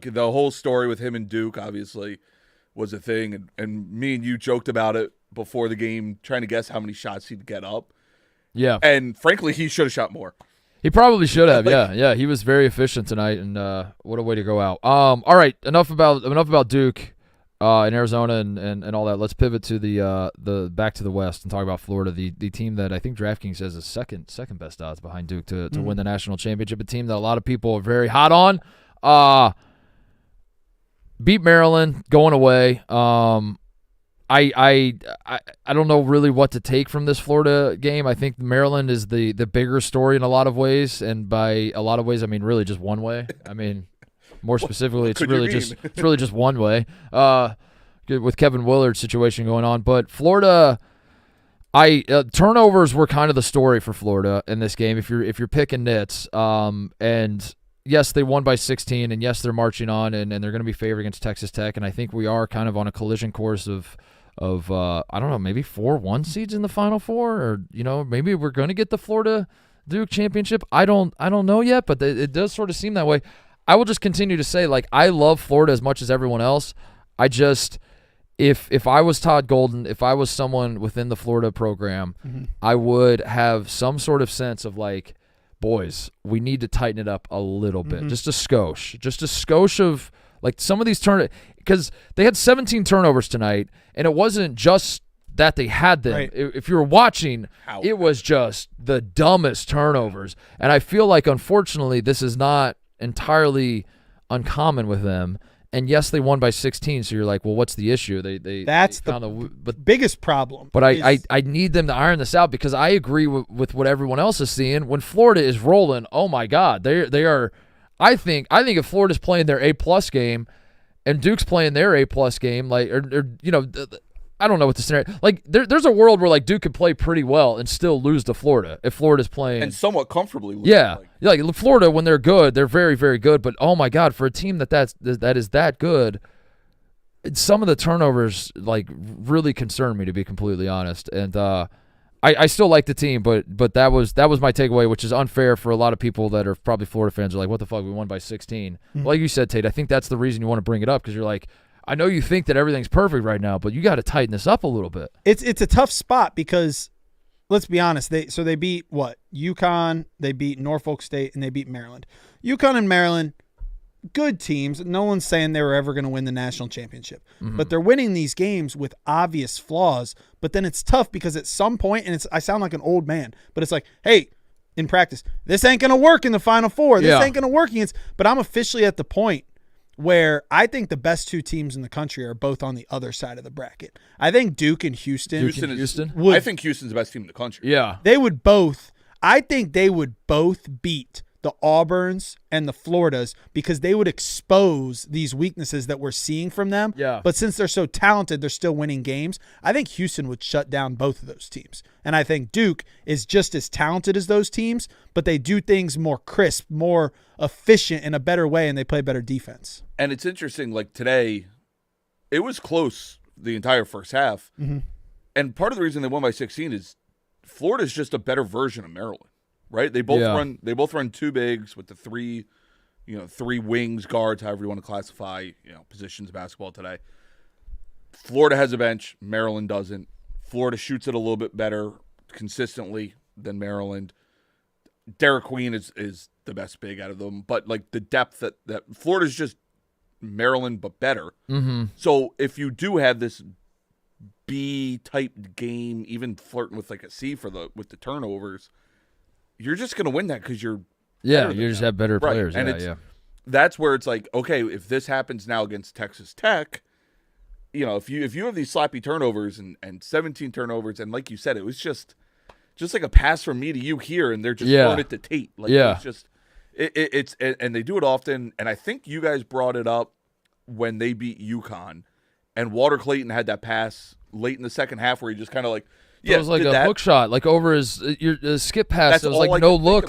the whole story with him and Duke obviously was a thing. And me and you joked about it before the game, trying to guess how many shots he'd get up. Yeah. And frankly, he should have shot more. He probably should have. Yeah. He was very efficient tonight, and what a way to go out. All right, enough about Duke in Arizona and all that. Let's pivot to the back to the West and talk about Florida, the team that I think DraftKings has the second best odds behind Duke to win the national championship. A team that a lot of people are very hot on. Beat Maryland going away. I don't know really what to take from this Florida game. I think Maryland is the bigger story in a lot lot and by a lot of ways I mean really just one way. I mean, more specifically, it's really just one way. With Kevin Willard's situation going on, but Florida, turnovers were kind of the story for Florida in this game. If you're picking nits, and yes, they won by 16, and yes, they're marching on, and they're going to be favored against Texas Tech, and I think we are kind of on a collision course of I don't know, maybe 4-1 seeds in the Final Four, or maybe we're going to get the Florida Duke championship. I don't know yet, but it does sort of seem that way. I will just continue to say, like, I love Florida as much as everyone else. I just if I was Todd Golden, if I was someone within the Florida program, I would have some sort of sense of like, boys, we need to tighten it up a little bit, just a skosh of like some of these because they had 17 turnovers tonight, and it wasn't just that they had them. Right. If you were watching, it was just the dumbest turnovers, and I feel like unfortunately this is not entirely uncommon with them. And yes, they won by 16, so you're like, well, what's the issue? That's the biggest problem. But I need them to iron this out, because I agree with what everyone else is seeing. When Florida is rolling, oh my God, they are. I think if Florida's playing their A+ game, and Duke's playing their A+ game, like I don't know what the scenario. Like there's a world where like Duke could play pretty well and still lose to Florida if Florida's playing and somewhat comfortably. Yeah, like Florida, when they're good, they're very, very good. But oh my God, for a team that is that good, some of the turnovers like really concern me, to be completely honest. And I still like the team, but that was my takeaway, which is unfair for a lot of people that are probably Florida fans. Are like, what the fuck, we won by 16. Like you said, Tate, I think that's the reason you want to bring it up, because you're like, I know you think that everything's perfect right now, but you got to tighten this up a little bit. It's a tough spot because, let's be honest, they beat what? UConn, they beat Norfolk State, and they beat Maryland. UConn and Maryland, good teams. No one's saying they were ever going to win the national championship. But they're winning these games with obvious flaws. But then it's tough because at some point, and I sound like an old man, but it's like, hey, in practice, this ain't going to work in the Final Four. This ain't going to work against. But I'm officially at the point where I think the best two teams in the country are both on the other side of the bracket. I think Duke and Houston. I think Houston's the best team in the country. Yeah. They would both. I think they would both beat the Auburns and the Floridas because they would expose these weaknesses that we're seeing from them. Yeah. But since they're so talented, they're still winning games. I think Houston would shut down both of those teams. And I think Duke is just as talented as those teams, but they do things more crisp, more efficient in a better way, and they play better defense. And it's interesting, like today, it was close the entire first half. Mm-hmm. And part of the reason they won by 16 is Florida's just a better version of Maryland. Right? They both run two bigs with the three wings, guards, however you want to classify, positions of basketball today. Florida has a bench, Maryland doesn't. Florida shoots it a little bit better consistently than Maryland. Derek Queen is the best big out of them, but like the depth that Florida's just Maryland but better. Mm-hmm. So if you do have this B type game, even flirting with like a C with the turnovers, you're just going to win that because you're you just have better right. players. And that's where it's like, okay, if this happens now against Texas Tech, if you have these sloppy turnovers and 17 turnovers, and like you said, it was just like a pass from me to you here, and they're just throwing it to Tate. Like, it's just it's and they do it often. And I think you guys brought it up when they beat UConn, and Walter Clayton had that pass late in the second half where he just kind of like. Yeah, it was like a hook shot, like over his skip pass. It was like no look,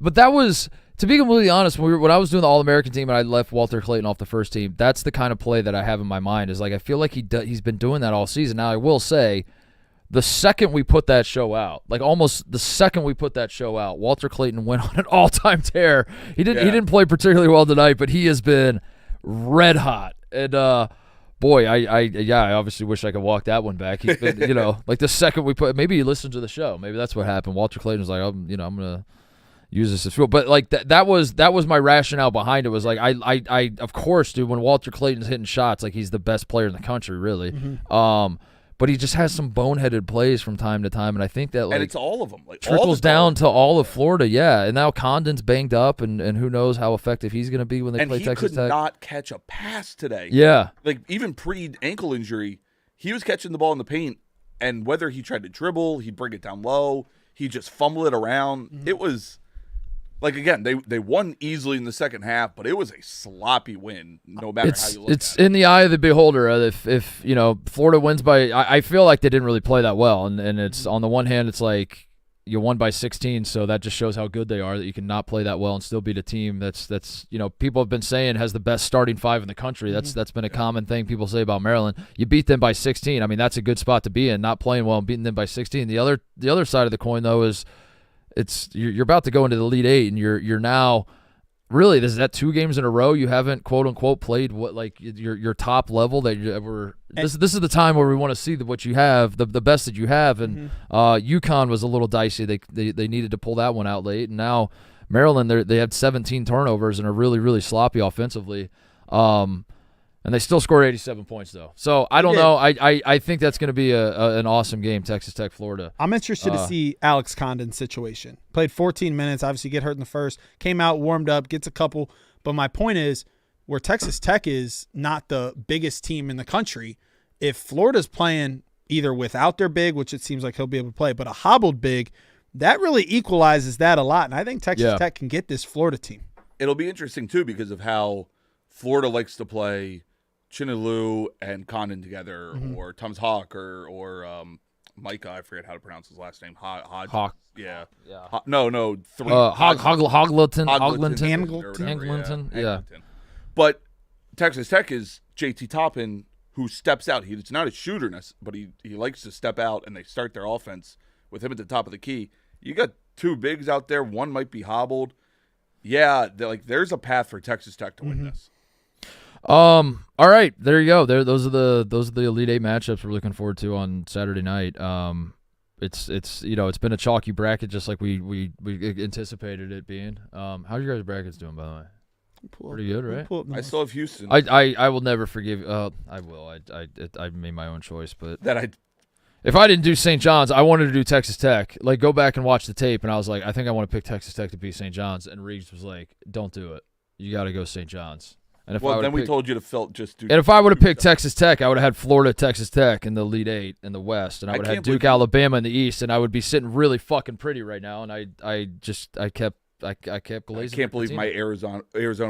but that was, to be completely honest, when I was doing the All-American team and I left Walter Clayton off the first team, that's the kind of play that I have in my mind. Is like I feel like he's been doing that all season. Now I will say, the second we put that show out, Walter Clayton went on an all-time tear. He didn't play particularly well tonight, but he has been red hot. And boy, I obviously wish I could walk that one back. He's been, like the second we put, maybe he listened to the show. Maybe that's what happened. Walter Clayton was like, I'm gonna use this as fuel. But like that was my rationale behind it. Was like I of course, dude, when Walter Clayton's hitting shots, like he's the best player in the country, really. Mm-hmm. But he just has some boneheaded plays from time to time, and I think that like, and it's all of them, like trickles down to all of Florida, And now Condon's banged up, and who knows how effective he's going to be when they play Texas Tech. And he could not catch a pass today. Yeah, like even pre-ankle injury, he was catching the ball in the paint, and whether he tried to dribble, he'd bring it down low, he'd just fumble it around. Mm-hmm. It was like, again, they won easily in the second half, but it was a sloppy win, no matter how you look at it. It's in the eye of the beholder. If Florida wins by, I feel like they didn't really play that well, and it's on the one hand, it's like you won by 16, so that just shows how good they are, that you can not play that well and still beat a team that's people have been saying has the best starting five in the country. That's been a common thing people say about Maryland. You beat them by 16. I mean, that's a good spot to be in, not playing well and beating them by 16. The other side of the coin, though, is you're about to go into the Elite Eight, and you're now really, this is that 2 games in a row you haven't quote unquote played what like your top level that you ever. This is the time where we want to see what you have, the best that you have, and UConn was a little dicey. They needed to pull that one out late, and now Maryland they had 17 turnovers and are really really sloppy offensively. And they still scored 87 points, though. So, I don't know. I think that's going to be an awesome game, Texas Tech, Florida. I'm interested to see Alex Condon's situation. Played 14 minutes, obviously get hurt in the first, came out, warmed up, gets a couple. But my point is, where Texas Tech is not the biggest team in the country, if Florida's playing either without their big, which it seems like he'll be able to play, but a hobbled big, that really equalizes that a lot. And I think Texas Tech can get this Florida team. It'll be interesting, too, because of how Florida likes to play Chinaloo and Condon together, or Tums Hawk, or Micah. I forget how to pronounce his last name. Hawk. Yeah. Yeah. No. Hogleton. Angleton. Yeah. But Texas Tech is JT Toppin, who steps out. He's not a shooter, but he likes to step out, and they start their offense with him at the top of the key. You got 2 bigs out there. One might be hobbled. Yeah, there's a path for Texas Tech to win this. All right, there you go. Those are the Elite Eight matchups we're looking forward to on Saturday night. It's been a chalky bracket, just like we anticipated it being. How's your guys' brackets doing, by the way? Pretty good, right? I still have Houston. I will never forgive. I will. I made my own choice, but if I didn't do St. John's, I wanted to do Texas Tech. Like, go back and watch the tape, and I was like, I think I want to pick Texas Tech to beat St. John's, and Reeves was like, don't do it. You got to go St. John's. And if Well, then we told you to just do. And if I would have picked Texas Tech, I would have had Florida, Texas Tech in the Elite Eight in the West, and I would have had Duke, Alabama in the East, and I would be sitting really fucking pretty right now. And I kept glazing. I can't believe my Arizona,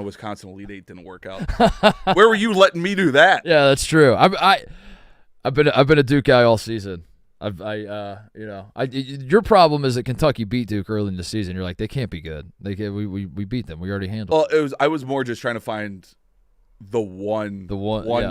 Wisconsin Elite Eight didn't work out. Where were you letting me do that? Yeah, that's true. I've been a Duke guy all season. Your problem is that Kentucky beat Duke early in the season. You're like, they can't be good. We beat them. We already handled. Well, I was more just trying to find the one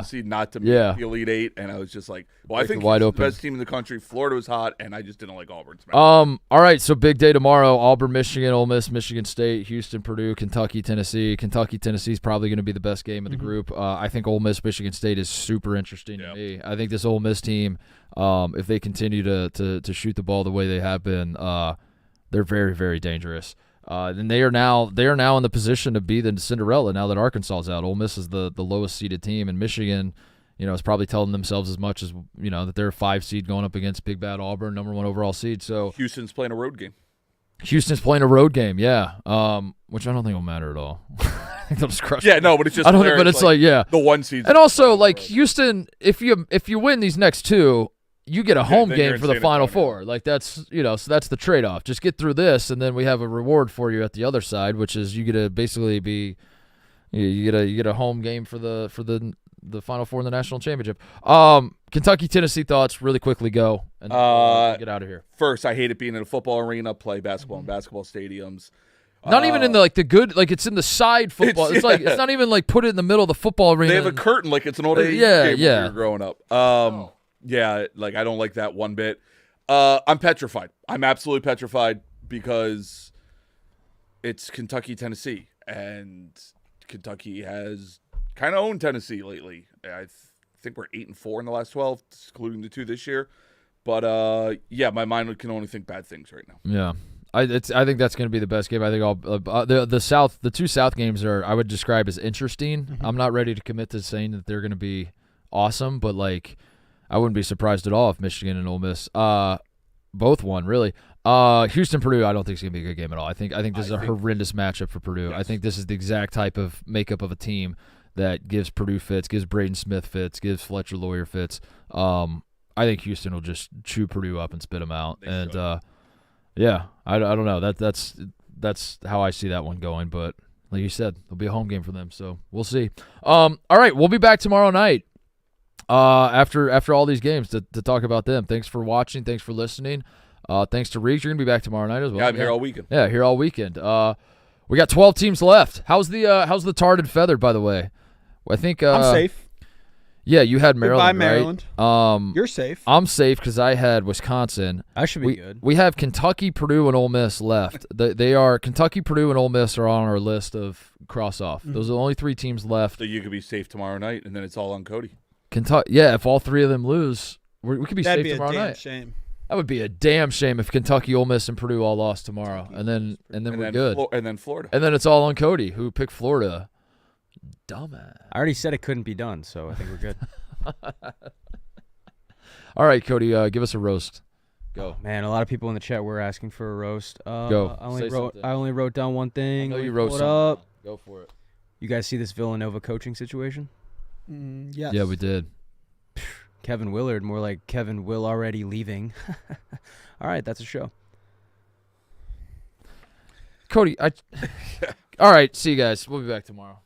seed not to make the Elite Eight, and I was just like, well, I think it's the best team in the country. Florida was hot, and I just didn't like Auburn. All right, so big day tomorrow: Auburn, Michigan, Ole Miss, Michigan State, Houston, Purdue, Kentucky, Tennessee. Kentucky, Tennessee is probably going to be the best game of the group. I think Ole Miss, Michigan State is super interesting to me. I think this Ole Miss team, if they continue to shoot the ball the way they have been, they're very, very dangerous. And they are now in the position to be the Cinderella now that Arkansas is out. Ole Miss is the lowest seeded team, and Michigan, is probably telling themselves as much as that they're a 5 seed going up against big bad Auburn, number 1 overall seed. So Houston's playing a road game. Yeah. Which I don't think will matter at all. I think they'll just crush. Yeah, no, but it's just. I don't think, but it's like the 1 seed. And also like Houston, if you win these next 2. You get a home game for the Final Four. Like that's so that's the trade-off. Just get through this, and then we have a reward for you at the other side, which is you get to basically be you get a home game for the Final Four in the national championship. Kentucky, Tennessee thoughts really quickly go and get out of here. First, I hate it being in a football arena. Play basketball in basketball stadiums. Not even in the good it's in the side football. It's it's not even like put it in the middle of the football arena. They have a curtain like it's an old game when we were growing up. Yeah, like I don't like that one bit. I'm petrified. I'm absolutely petrified because it's Kentucky, Tennessee, and Kentucky has kind of owned Tennessee lately. I think we're 8-4 in the last 12, excluding the 2 this year. But my mind can only think bad things right now. Yeah. I think that's going to be the best game. I think the 2 South games I would describe as interesting. I'm not ready to commit to saying that they're going to be awesome, but like I wouldn't be surprised at all if Michigan and Ole Miss both won, really. Houston, Purdue, I don't think it's going to be a good game at all. I think this is a horrendous matchup for Purdue. Yes. I think this is the exact type of makeup of a team that gives Purdue fits, gives Braden Smith fits, gives Fletcher Lawyer fits. I think Houston will just chew Purdue up and spit them out. I don't know. That's how I see that one going. But like you said, it'll be a home game for them, so we'll see. All right, we'll be back tomorrow night. After all these games to talk about them. Thanks for watching. Thanks for listening. Thanks to Reeks. You're going to be back tomorrow night as well. Yeah, I'm here all weekend. Yeah, here all weekend. We got 12 teams left. How's the Tarred and Feathered, by the way? I think I'm safe. Yeah, you had Maryland, Goodbye, Maryland. Right? You're safe. I'm safe because I had Wisconsin. I should be good. We have Kentucky, Purdue, and Ole Miss left. They are Kentucky, Purdue, and Ole Miss are on our list of cross off. Those are the only 3 teams left. So you could be safe tomorrow night, and then it's all on Cody. Kentucky, yeah. If all 3 of them lose, we could be safe tomorrow night. That'd be a damn shame. That would be a damn shame if Kentucky, Ole Miss, and Purdue all lost tomorrow, and then we're good. And then Florida. And then it's all on Cody, who picked Florida. Dumbass. I already said it couldn't be done, so I think we're good. All right, Cody, give us a roast. Go. Man, a lot of people in the chat were asking for a roast. Go. I only wrote down one thing. I know you wrote something. Up. Go for it. You guys see this Villanova coaching situation? Yes. Yeah, we did. Kevin Willard, more like Kevin Will already leaving. All right, that's a show. Cody, all right, see you guys. We'll be back tomorrow.